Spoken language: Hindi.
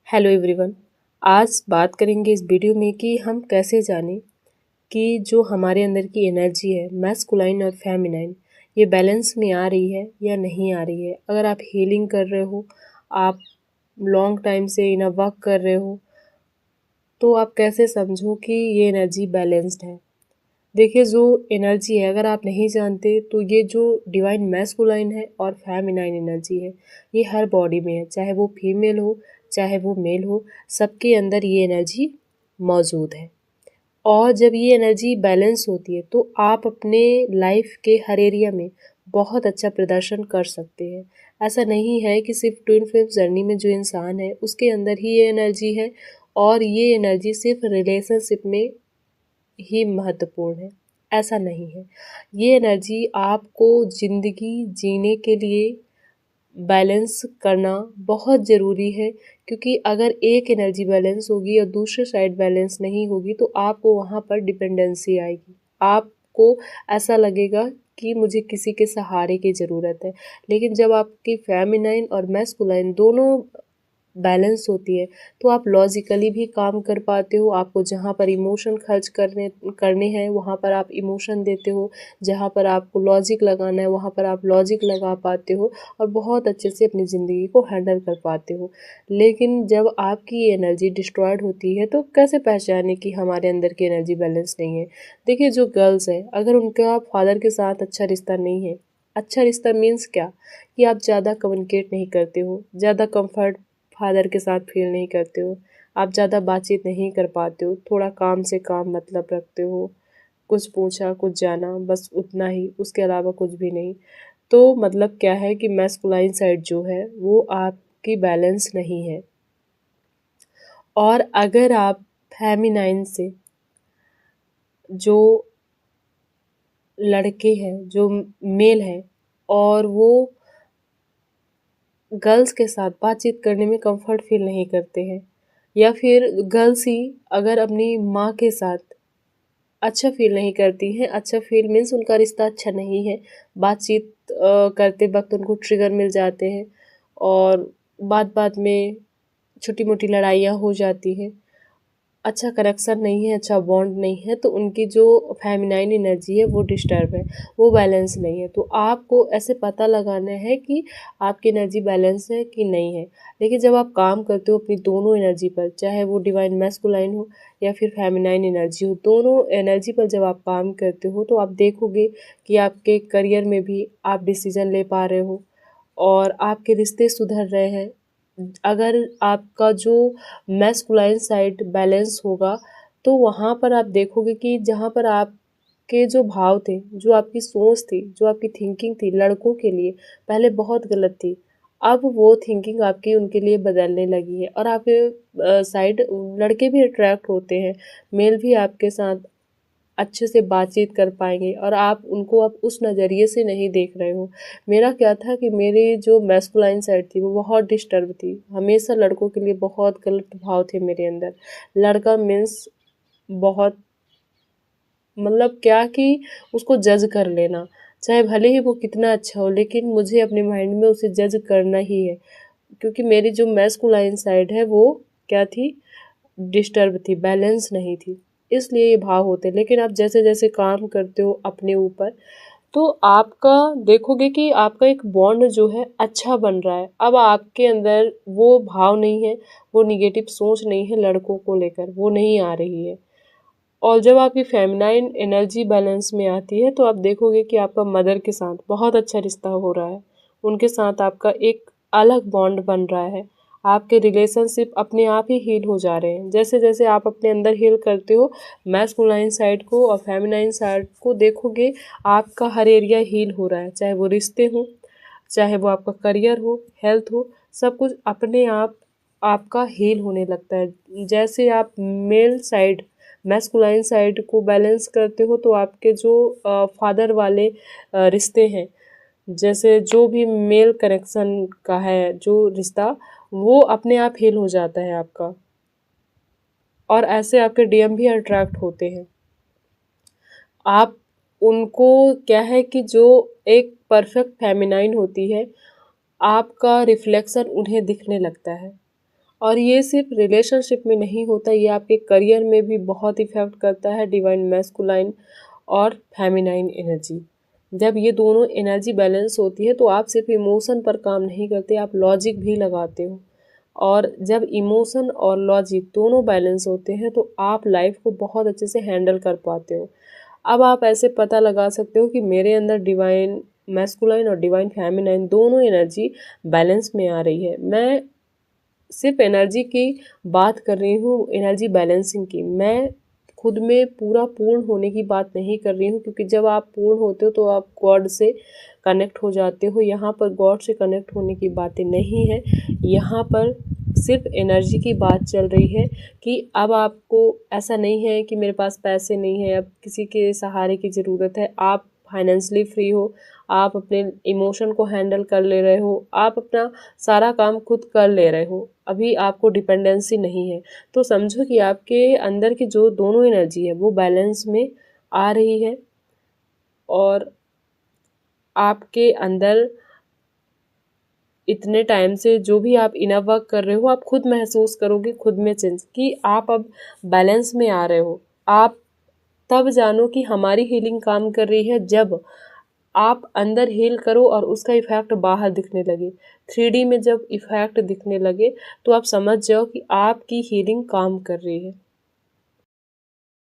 Hello everyone. आज बात करेंगे इस वीडियो में कि हम कैसे जानें कि जो हमारे अंदर की एनर्जी है मैस्कुलाइन और फेमिनाइन ये बैलेंस में आ रही है या नहीं आ रही है। अगर आप हीलिंग कर रहे हो, आप लॉन्ग टाइम से इन वर्क कर रहे हो, तो आप कैसे समझो कि ये एनर्जी बैलेंस्ड है। देखिए, जो एनर्जी है अगर आप नहीं जानते तो ये जो डिवाइन मैस्कुलाइन है और फेमिनाइन एनर्जी है ये हर बॉडी में है, चाहे वो फीमेल हो चाहे वो मेल हो, सबके अंदर ये एनर्जी मौजूद है। और जब ये एनर्जी बैलेंस होती है तो आप अपने लाइफ के हर एरिया में बहुत अच्छा प्रदर्शन कर सकते हैं। ऐसा नहीं है कि सिर्फ ट्विन फ्लेम जर्नी में जो इंसान है उसके अंदर ही ये एनर्जी है और ये एनर्जी सिर्फ रिलेशनशिप में ही महत्वपूर्ण है। ऐसा नहीं है। ये एनर्जी आपको ज़िंदगी जीने के लिए बैलेंस करना बहुत ज़रूरी है, क्योंकि अगर एक एनर्जी बैलेंस होगी और दूसरे साइड बैलेंस नहीं होगी तो आपको वहाँ पर डिपेंडेंसी आएगी। आपको ऐसा लगेगा कि मुझे किसी के सहारे की ज़रूरत है। लेकिन जब आपकी फेमिनाइन और मैस्कुलाइन दोनों बैलेंस होती है तो आप लॉजिकली भी काम कर पाते हो। आपको जहाँ पर इमोशन खर्च करने करने हैं वहाँ पर आप इमोशन देते हो, जहाँ पर आपको लॉजिक लगाना है वहाँ पर आप लॉजिक लगा पाते हो और बहुत अच्छे से अपनी ज़िंदगी को हैंडल कर पाते हो। लेकिन जब आपकी एनर्जी डिस्ट्रॉयड होती है तो कैसे पहचाने कि हमारे अंदर की एनर्जी बैलेंस नहीं है। देखिए, जो गर्ल्स है अगर उनका फादर के साथ अच्छा रिश्ता नहीं है, अच्छा रिश्ता मीन्स क्या कि आप ज़्यादा कम्युनिकेट नहीं करते हो, ज़्यादा कंफर्ट फादर के साथ फील नहीं करते हो, आप ज़्यादा बातचीत नहीं कर पाते हो, थोड़ा काम से काम मतलब रखते हो, कुछ पूछा कुछ जाना बस उतना ही, उसके अलावा कुछ भी नहीं। तो मतलब क्या है कि मैस्कुलाइन साइड जो है वो आपकी बैलेंस नहीं है। और अगर आप फेमिनाइन से जो लड़के हैं, जो मेल हैं और वो गर्ल्स के साथ बातचीत करने में कंफर्ट फील नहीं करते हैं, या फिर गर्ल्स ही अगर अपनी माँ के साथ अच्छा फील नहीं करती हैं, अच्छा फील मीन्स उनका रिश्ता अच्छा नहीं है, बातचीत करते वक्त उनको ट्रिगर मिल जाते हैं और बात बात में छोटी मोटी लड़ाइयाँ हो जाती हैं, अच्छा कनेक्शन नहीं है, अच्छा बॉन्ड नहीं है, तो उनकी जो फेमिनाइन एनर्जी है वो डिस्टर्ब है, वो बैलेंस नहीं है। तो आपको ऐसे पता लगाना है कि आपकी एनर्जी बैलेंस है कि नहीं है। लेकिन जब आप काम करते हो अपनी दोनों एनर्जी पर, चाहे वो डिवाइन मैस्कुलाइन हो या फिर फेमिनाइन एनर्जी हो, दोनों एनर्जी पर जब आप काम करते हो तो आप देखोगे कि आपके करियर में भी आप डिसीजन ले पा रहे हो और आपके रिश्ते सुधर रहे हैं। अगर आपका जो मैस्कुलाइन साइड बैलेंस होगा तो वहाँ पर आप देखोगे कि जहाँ पर आपके जो भाव थे, जो आपकी सोच थी, जो आपकी थिंकिंग थी लड़कों के लिए पहले बहुत गलत थी, अब वो थिंकिंग आपकी उनके लिए बदलने लगी है और आपके साइड लड़के भी अट्रैक्ट होते हैं, मेल भी आपके साथ अच्छे से बातचीत कर पाएंगे और आप उनको अब उस नज़रिए से नहीं देख रहे हो। मेरा क्या था कि मेरी जो मैस्कुलाइन साइड थी वो बहुत डिस्टर्ब थी, हमेशा लड़कों के लिए बहुत गलत भाव थे मेरे अंदर। लड़का मीन्स बहुत, मतलब क्या कि उसको जज कर लेना, चाहे भले ही वो कितना अच्छा हो लेकिन मुझे अपने माइंड में उसे जज करना ही है, क्योंकि मेरी जो मैस्कुलाइन साइड है वो क्या थी, डिस्टर्ब थी, बैलेंस नहीं थी, इसलिए ये भाव होते हैं। लेकिन आप जैसे जैसे काम करते हो अपने ऊपर तो आपका देखोगे कि आपका एक बॉन्ड जो है अच्छा बन रहा है। अब आपके अंदर वो भाव नहीं है, वो निगेटिव सोच नहीं है लड़कों को लेकर, वो नहीं आ रही है। और जब आपकी फेमिनाइन एनर्जी बैलेंस में आती है तो आप देखोगे कि आपका मदर के साथ बहुत अच्छा रिश्ता हो रहा है, उनके साथ आपका एक अलग बॉन्ड बन रहा है, आपके रिलेशनशिप अपने आप ही हील हो जा रहे हैं। जैसे जैसे आप अपने अंदर हील करते हो मैस्कुलाइन साइड को और फेमिनाइन साइड को देखोगे, आपका हर एरिया हील हो रहा है, चाहे वो रिश्ते हो, चाहे वो आपका करियर हो, हेल्थ हो, सब कुछ अपने आप आपका हील होने लगता है। जैसे आप मेल साइड मैस्कुलाइन साइड को बैलेंस करते हो तो आपके जो फादर वाले रिश्ते हैं, जैसे जो भी मेल कनेक्शन का है जो रिश्ता, वो अपने आप हील हो जाता है आपका और ऐसे आपके डीएम भी अट्रैक्ट होते हैं। आप उनको क्या है कि जो एक परफेक्ट फेमिनाइन होती है, आपका रिफ्लेक्शन उन्हें दिखने लगता है। और ये सिर्फ रिलेशनशिप में नहीं होता, ये आपके करियर में भी बहुत इफ़ेक्ट करता है। डिवाइन मैस्कुलाइन और फेमिनाइन एनर्जी, जब ये दोनों एनर्जी बैलेंस होती है तो आप सिर्फ इमोशन पर काम नहीं करते, आप लॉजिक भी लगाते हो। और जब इमोशन और लॉजिक दोनों बैलेंस होते हैं तो आप लाइफ को बहुत अच्छे से हैंडल कर पाते हो। अब आप ऐसे पता लगा सकते हो कि मेरे अंदर डिवाइन मैस्कुलाइन और डिवाइन फेमिनाइन दोनों एनर्जी बैलेंस में आ रही है। मैं सिर्फ एनर्जी की बात कर रही हूँ, एनर्जी बैलेंसिंग की। मैं खुद में पूरा पूर्ण होने की बात नहीं कर रही हूँ, क्योंकि जब आप पूर्ण होते हो तो आप गॉड से कनेक्ट हो जाते हो। यहाँ पर गॉड से कनेक्ट होने की बातें नहीं है, यहाँ पर सिर्फ एनर्जी की बात चल रही है कि अब आपको ऐसा नहीं है कि मेरे पास पैसे नहीं है, अब किसी के सहारे की ज़रूरत है। आप फाइनेंशियली फ्री हो, आप अपने इमोशन को हैंडल कर ले रहे हो, आप अपना सारा काम खुद कर ले रहे हो, अभी आपको डिपेंडेंसी नहीं है। तो समझो कि आपके अंदर की जो दोनों एनर्जी है वो बैलेंस में आ रही है, और आपके अंदर इतने टाइम से जो भी आप इनर वर्क कर रहे हो, आप खुद महसूस करोगे खुद में चेंज कि आप अब बैलेंस में आ रहे हो। आप तब जानो कि हमारी हीलिंग काम कर रही है जब आप अंदर हील करो और उसका इफेक्ट बाहर दिखने लगे। 3D में जब इफेक्ट दिखने लगे तो आप समझ जाओ कि आपकी हीलिंग काम कर रही है।